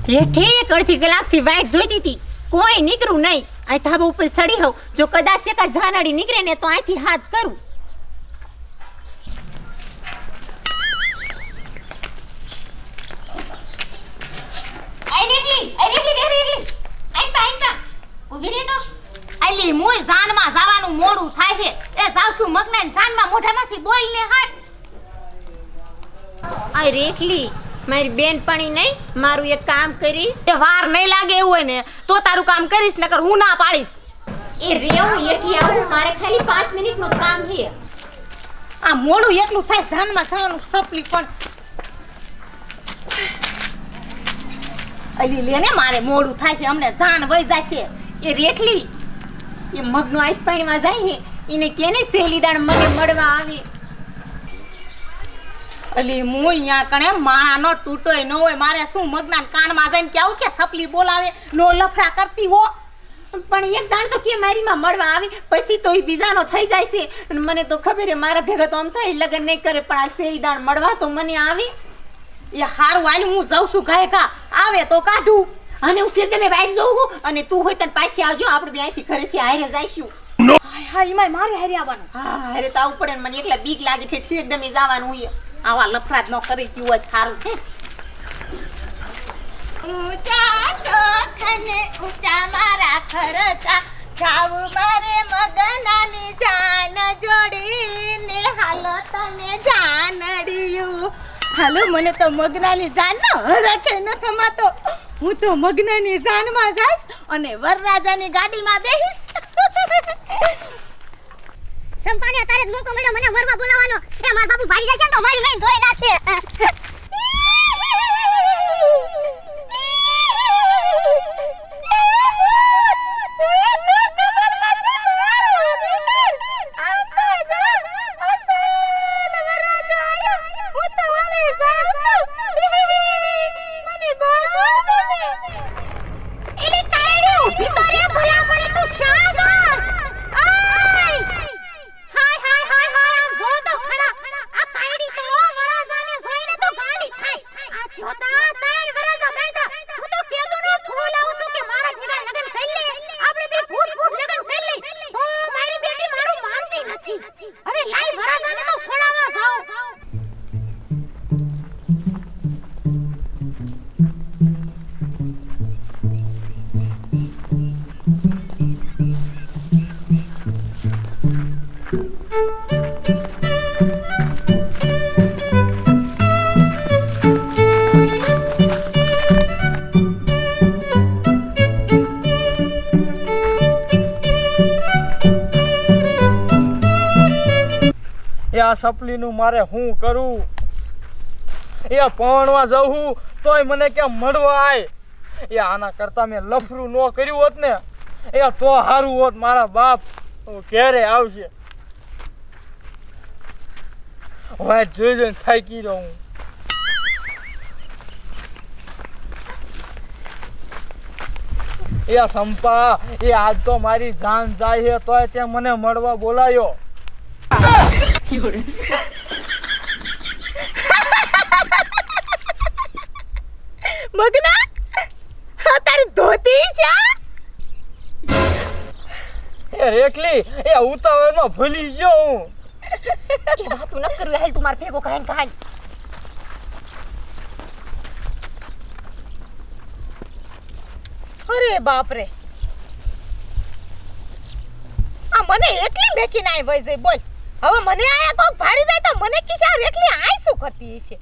ઠેક અડધી કલાકથી વાઈટ જોઈતી હતી, કોઈ નીકળું નહીં. આ ધાબા ઉપર સડી હોઉં, જો કદાચ એકા જાનડી નીકળે ને તો અહીંથી હાથ કરું. ઉભી રે તો. અલી મોય જાનમાં જવાનું મોડું થાય છે. એ જાવશું મગને જાનમાં મોઢામાંથી બોલ ને હાટ. આ રેખલી મારી બેનપણી નહીં, મારું એક કામ કરીશ. તે વાર નહીં લાગે એવું હોય ને તો તારું કામ કરીશ, નકર હું ના પાડીશ. એ રેવું એઠી આવું, મારે ખાલી 5 મિનિટનું કામ છે. આ મોડું એટલું થાય જાનમાં જવાનું સપલી પણ. અલી લેને મારે મોડું થાય છે, અમને જાન વઈ જાય છે. એ રેખલી એ મગનો આઈસ પાણીમાં જાય છે, એને કેને સહેલી દાણ મને મળવા આવે. અલી હું અહીંયા કણે માણાનો તૂટોય ન હોય, મારે શું મગના કાનમાં જઈને કેવું કે સપલી બોલાવે નો લફડા કરતી હો. પણ એક દાણ તો કે મારીમાં મળવા આવે, પછી તો એ બીજાનો થઈ જાય છે. અને મને તો ખબર છે મારા ભેગા તો આમ થાય લગન નહીં કરે, પણ આ સહેલી દાણ મળવા તો મને આવે. એ હારું વાલી હું જાઉં છું ગાયકા, આવે તો કાઢું. અને હું ફિર તમે વાઈટ જોઉં, અને તું હોય તને પાછી આવજો, આપણે બે અહીંથી ઘરેથી હારે જઈશું. હા ઈમાય મારે હારે આવવાનું. હા હારે તો આવવું પડે ને, મને એકલા બીક લાગે છે, એકદમ જવાનું હોય. આવા લફડા જ ન કરી ગયું હોય સારું. ઊંચા ટોઠને ઊંચા મારા ખરતા, જાવું મારે મગનાની જાન જોડીને, હાલો તમે જાનડિયું. હાલો મને તો મગનાની જાન ન હરખે ન થમાતો. હું તો મગનાની જાનમાં જઈશ અને વરરાજાની ગાડીમાં બેહીશ. સંપાને તારે મોકો મળ્યો મને વરવા બોલાવવાનો. એ માર બાપુ ભાઈ જશે તો મારી મેં ધોઈ નાખે. આ સપલીનું મારે શું કરું? એ પણવા જવું તોય મને કેમ મળવા આય? એ આના કરતા મેં લફરું ન કર્યું હોત ને એ તો સારું હોત. મારા બાપ ક્યારે આવશે? વાત જોઈ જોઈને થાકી રહું. એ સંપા, એ આજ તો મારી જાન જાય છે તોય તે મને મળવા બોલાયો. મગના તારી ધોતી છે? એ રેખલી, એ ઉતાવળમાં ભૂલી ગયો હું. કે વાતું ન કરવી, હાલ તું માર ભેગો કાઈ કાઈ. અરે બાપ રે, આ મને એકલી દેખીને આઈ વઈ જાય. બોલ હવે મને આયા કોક ભારી જાય તો મને કિસા એકલી આઈ શું કરતી છે?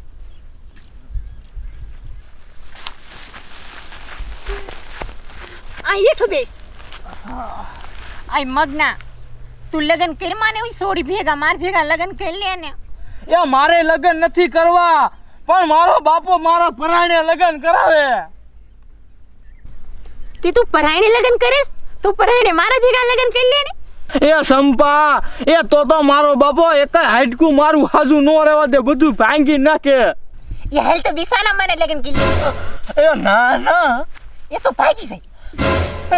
આ એઠું બેસ. આય મગના, તું લગન કરમાં ને સોડી ભેગા માર ભેગા લગન કરી લે ને. એ મારે લગન નથી કરવા, પણ મારો બાપો મારા પરાણે લગન કરાવે. તે તું પરાયણે લગન કરીશ? તું પરાયણે મારા ભેગા લગન કરી લે ને. એ સંપા, એ તો મારો બાપો એક હાડકું મારું હાજુ ન રહેવા દે, બધું ભાંગી નાખે. એ હાલ તો બિસાના મને લગન કરી લે. એ ના ના, એ તો ભાગી જાય.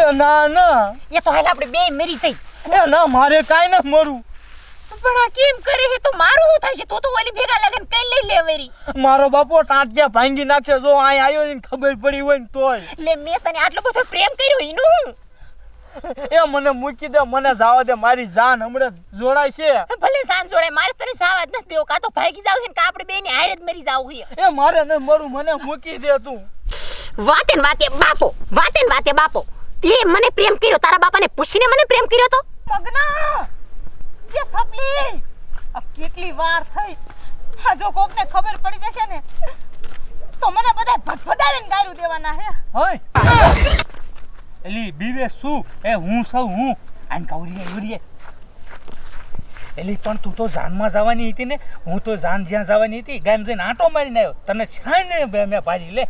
એ ના ના, એ તો હાલ આપણે બે મરી જાય. એ ના, મારે કાઈ ન મરું. પણ આ કેમ કરે છે તો મારું શું થશે? તું તો ઓલી ભેગા લગન કઈ લઈ લે વેરી. મારો બાપો ટાંટિયા ભાંગી નાખશે જો અહીં આવ્યો ને ખબર પડી હોય ને તોય. લે મેં તને આટલો બધો પ્રેમ કર્યો એનું હું? એ મને મૂકી દે, મને જવા દે, મારી જાન હમણાં જોડાય છે. ભલે સાંજ જોડે મારે તને સાવા જ નથી દેવો. કાં તો ભાગી જાવ છે ને કાં આપણે બેની હારે જ મરી જાવ છે. એ મારે ન મરું, મને મૂકી દે તું. વાતે ને વાતે બાપો તે મને પ્રેમ કર્યો, તારા બાપાને પૂછીને મને પ્રેમ કર્યો તો? મગના જે સપલી આ કેટલી વાર થઈ. આ જો કોકને ખબર પડી જશે ને તો મને બધા ભદભદાવીને ગાયરું દેવાના હે. હોય એલી બીવે શું એ હું સૌ હું આન કવરીએ એલી પણ તું તો જાનમાં જવાની હતી ને. હું તો જાન જ્યાં જવાની હતી ગામ જઈને આંટો મારીને આવ્યો. તને છાને મેં ભારી લે.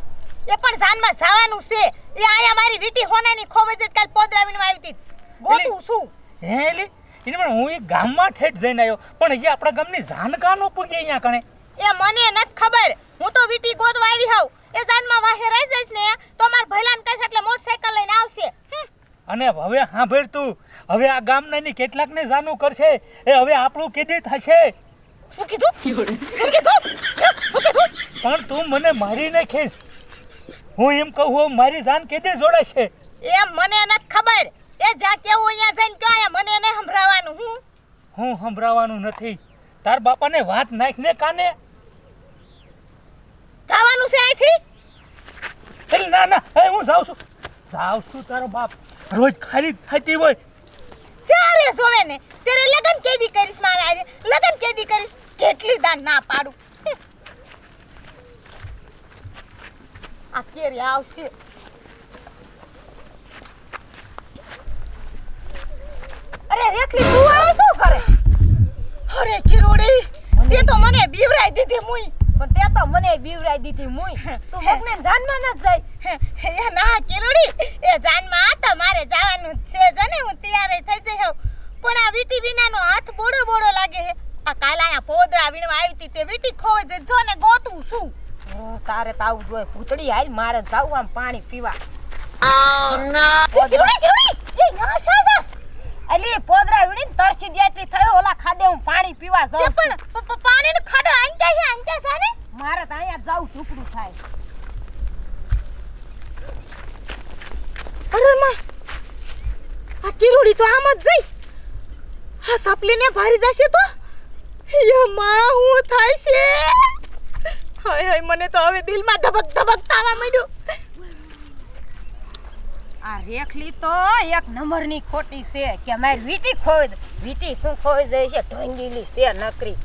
એ પણ જાનમાં જવાનું છે. એ આયા મારી વીટી હોનાની ખોવે છે કાલ પોદરાવીને આવી હતી. ગોતું શું હે એલી એને પણ હું એ ગામમાં ઠેઠ જઈને આવ્યો પણ હજી આપણા ગામની જાન કાનો પૂગી અહીંયા કણે. એ મને નથી ખબર. હું તો વીટી ગોતવા આવી હાવ. એ જાનમાં વાહે રહી જઈશ ને તો માર ભઈલાન કહેશ એટલે મોટરસાઇકલ લઈને આવશે. અને હવે સાંભળ તું, હવે આ ગામનાની કેટલાકને જાનું કરશે એ હવે આપણું કીધી થશે. શું કીધું? પણ તું મને મારી નાખીશ. હું એમ કહું મારી જાન કીધી જોડાશે. એ મને નથી ખબર. એ જા કેવું અહીંયા જઈને ક્યાં મને નહીં સંભળાવાનું. હું સંભળાવાનું નથી. તાર બાપાને વાત નાખને કાને. જવાનું છે અહીંથી. ચાલ ના ના હું જાઉં છું. તારો બાપ રોજ ખાલી થતી હોય. ચારે જોવે ને તેરે લગન કેદી કરીશ મારા આજે. લગન કેદી કરીશ. કેટલી દાન ના પાડું. આ કેરી આવશે. અરે રેખલી તું આવ શું કરે? અરે કિરોડી તે તો મને બીવરાઈ દીધી મુઈ. પણ તે તો મને બીવરાઈ દીધી મુઈ. તું મગને જાનમાં ન જાય. એ ના કિરોડી એ જાનમાં તો મારે જવાનું છે. જો ને હું તૈયાર થઈ જઈ હોઉં. પણ આ વીટી વિનાનો હાથ બોડો બોડો લાગે છે. આ કાલાયા પોદરા વીણવા આવી હતી તે વીટી ખોવે છે. જો ને ગોતું શું? તારે તો આવું જોઈએ ભૂતડી હાલ મારે જાવું આમ પાણી પીવા. કિરોડી એ ના સાસા અલી પોદરા વીણીને તરસી દે એટલી થયો ઓલા ખાડે હું પાણી પીવા તે જાઉં. પણ પાણીનો ખાડો આંટા સાને મારે તો અહીંયા જાવું ઢુકડું થાય. અરે માં આ કિરોડી તો આમ જ જઈ. આ સપલીને ભારી જશે તો યે માં હું થાય છે. હાય હાય મને તો હવે દિલમાં ધબક ધબક થવા માંડ્યું. આ રેખલી તો એક નંબરની ખોટી છે કે મારી વીટી ખોઈ. વીટી શું ખોઈ જાય છે? ઢોંગીલી છે નકરી.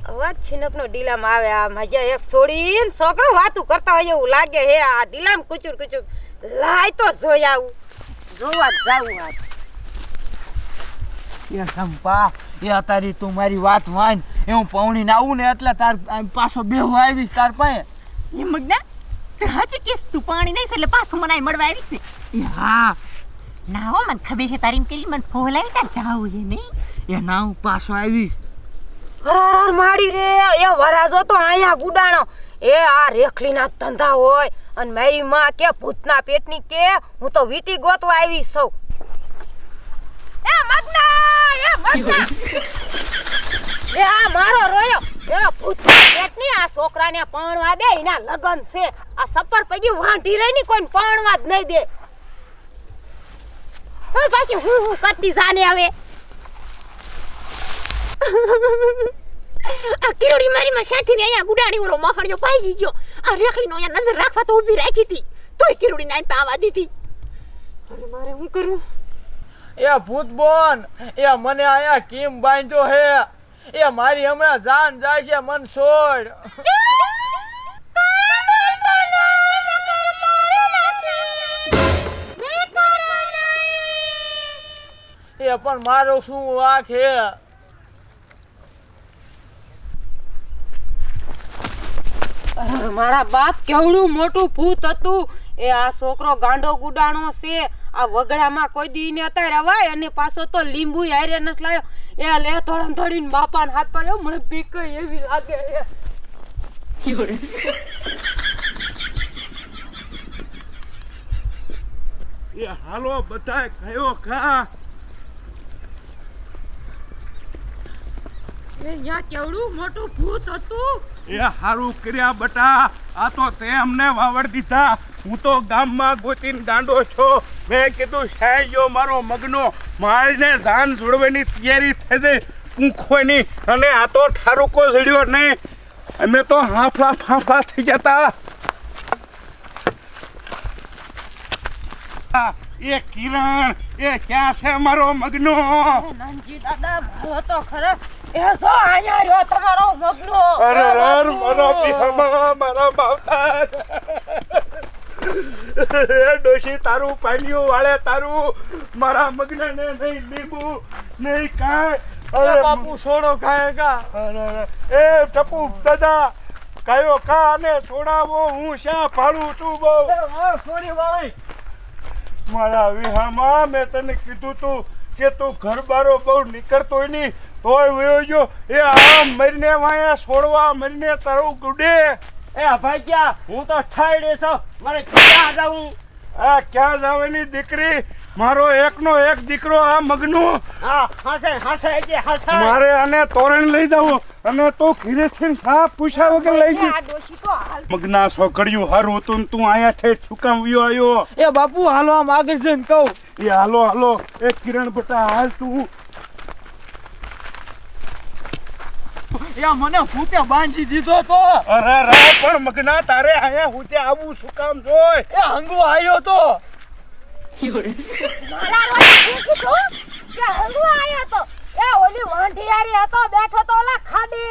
અવાજ છીનકનો ડીલામ આવે. આ મજા એક છોડીને છોકરો વાતું કરતા હોય એવું લાગે હે. આ ડીલામ કુચુર કુચુર લાય તો જોઈ આવું. જોવા જ જાવું આજ. એ સંપા એ અતારી તું મારી વાત વાન એ હું પૌણીને આવું ને એટલે તાર પાછો બેહવા આવીશ તાર પાસે. એ મગના તું હાચું કેસ તું પાણી નહીં છે એટલે પાછું મને અહીં મળવા આવીશ ને? એ હા ના હો મને ખબર છે તારી કરી મને ફોલાવી તાર જાવું છે નહીં. એ ના હું પાછો આવીશ. હર માડી રે એ વરાજો તો આયા ગુડાણો. એ આ રેખલીના ધંધા હોય અને મારી માં કે ભૂતના પેટની કે હું તો વીટી ગોતવા આવી છું. એ મગના એ આ મારો રોયો એ ભૂતના પેટની આ છોકરાને પરણવા દે. એના લગન છે. આ સપર પગી વાંઢી રહી ની કોઈ પરણવા જ નહીં દે. હવે પાછી હું કરતી જાને હવે. આ કિરોડી મારી માં સાથી ને અહીંયા ગુડાણી ઓલો મહણિયો પાઈ ગયો. આ રેખલીનો અહીંયા નજર રાખવા તો ઊભી રાખી હતી તોય કિરોડી નાઈન પાવા દીધી. અરે મારે શું કરું? એ ભૂત બોન એ મને આયા કેમ બાંધ્યો હે? એ મારી હમણાં જાન જાય છે, મન છોડ. એ પણ મારો શું વાંક હે? મારા બાપ કેવડું મોટું ભૂત હતું. એ આ છોકરો ગાંડો ગુડાણો છે. આ વગડામાં કોઈ દી ને અત્યારે રવાય અને પાછો તો લીંબુ હારે નસ લાયો. એ લે થોડમ થોડીને બાપાને હાથ પડ્યો. મને બીક એવી લાગે છે. એ હાલો બધાય કયો ખા. અહીંયા કેવડું મોટું ભૂત હતું. એ હારું કર્યા બટા, આ તો તે અમને વાવડ દીધા. હું તો ગામમાં ગોતીને ગાંડો છો. મેં કીધું સાહેજો મારો મગનો મારીને જાન છોડવાની તૈયારી થઈ ગઈ પૂંખવાની, અને આ તો ઠારુકો જડ્યો નહીં. અમે તો હાંફળા ફાંફળા થઈ જતા. એ કિરણ, એ ક્યાં છે મારો મગનો? નાનજી દાદા મારો તો ખરા એ સો અહીંયા રહ્યો તમારો મગનો. અરે યાર, મારો બિહામાં મારા માવતર. એ ડોશી તારું પાણીઓ વાળે તારું, મારા મગનને નહીં લીંબુ નહીં કાંઈ. અરે બાપુ સોડો ખાયેગા. અરે એ ટપુ દાદા કયો કા ને છોડાવો, હું શા ભાડું છું બહુ. સોરી વાળી મારા વિહામાં મેં તને કીધું તું કે તું ઘર બારો બહુ નીકળતો નહીં, તોય વયો જો. એ આમ મરીને વાયા છોડવા મરીને તારું ગુડે. એ ભાઈ ક્યાં હું તો ઠાઈડે છું, મારે ક્યાં જાઉં? આ ક્યાં જવાની દીકરી? મારો એકનો એક દીકરો આ મગનો. હા હાસે જે હાસે. મારે આને તોરણ લઈ જાવું, અને તું ઘીરેથી શા પૂછ્યા વગર લઈ ગઈ. આ ડોશી તો હાલ મગના છોકરીયું હારું હતું ને તું અહીંયા ઠેઠ શું કામ વ્યો આવ્યો? એ બાપુ હાલો આમ આગળ જઈને કહું. એ હાલો હાલો, એ કિરણ બેટા હાલ તું. એ મને ભૂતે બાંધી દીધો તો. અરે રે, પણ મગના તારે અહીંયા હુંતે આવું શું કામ જોય? એ હંગુ આવ્યો તો. મારા રોજ કીધું કે હંગુ આયા તો એ ઓલી વાંઢિયારી હતો બેઠો તો ઓલા ખાડે.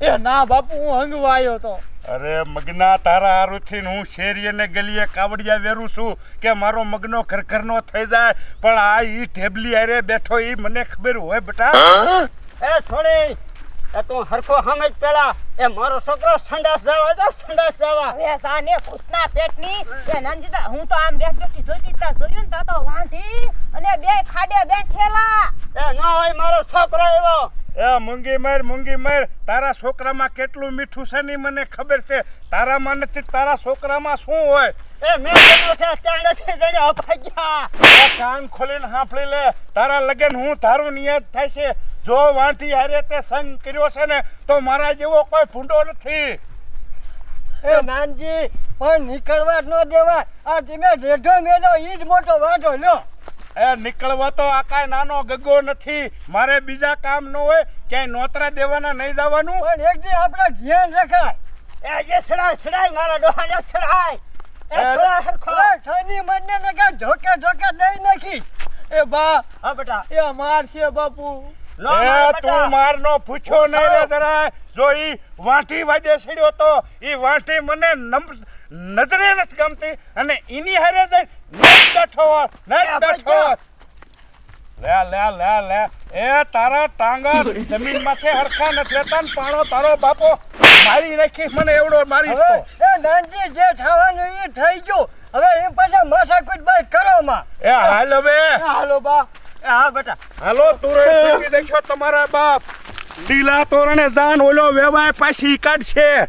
એ ના બાપુ હું હંગુ આવ્યો તો. અરે મગના તારા હારુથી હું શેરીએ ને ગલીએ કાવડિયા વેરું છું કે મારો મગનો ખરખરનો થઈ જાય, પણ આ ઈ ઢેબલી હારે બેઠો ઈ મને ખબર હોય બેટા. એ છોડી એ તું હરખો સમજ પેલા. એ મારો છોકરો સંડાસ જવા તો સંડાસ જવા. હવે સાને ભૂતના પેટની એ નાનજી દા હું તો આમ બેઠી જોઈતી તા જોયું ને તા તો વાંઢી અને બે ખાડે બેઠેલા. એ ન હોય મારો છોકરો એવો. એ મૂંગી માર, તારા છોકરામાં કેટલું મીઠું છે ની મને ખબર છે. તારામાં નથી, તારા છોકરામાં શું હોય? એ મેં જણ્યો છે ત્યાં નથી જણ્યો ભાગ્યા. આ કાન ખોલીને હાંફળી લે, તારા લગન હું તારું નિયત થાય છે. જો વાંઠી હારે તે સંગ કર્યો છે ને તો મારા જેવો કોઈ ભૂંડો નથી. એ નાનજી પણ નીકળવા જ ન દેવાય. આ તમે રેઢો મેલો ઈ જ મોટો વાંધો લ્યો. એ નીકળવા તો આ કાંઈ નાનો ગગો નથી. મારે બીજા કામ ન હોય, ક્યાંય નોતરા દેવાના નહીં જવાનું. પણ એક દી આપણે ધ્યાન રખાય. એ જે સડાય મારા ડોહાને સડાય. એ સડા હરખો થની મને લગા ઢોકે દઈ નાખી. એ બા હા બેટા એ માર છે બાપુ. એ તું મારનો પૂછ્યો નહીં રે જરા. જો ઈ વાંઠી વાજે છડ્યો તો ઈ વાંઠી મને નજરે નથી ગમતી, અને એની હારે જઈને નહીં બેઠો હોત. લે એ તારા ટાંગા જમીન માથે હરખા નથી રહેતા ને પાણો તારો બાપો મારી નાખી મને એવડો મારી. એ નાનજી જે થવાનું એ થઈ ગયું. હવે એ પાછા માથાકૂટ બાઈ કરો માં. એ હાલ હવે હાલો બા. હા બેટા હાલો તુરંત દેખો તમારા બાપ ઢીલા તોરણે જાન ઓલો વેવાય પાછી કાઢશે.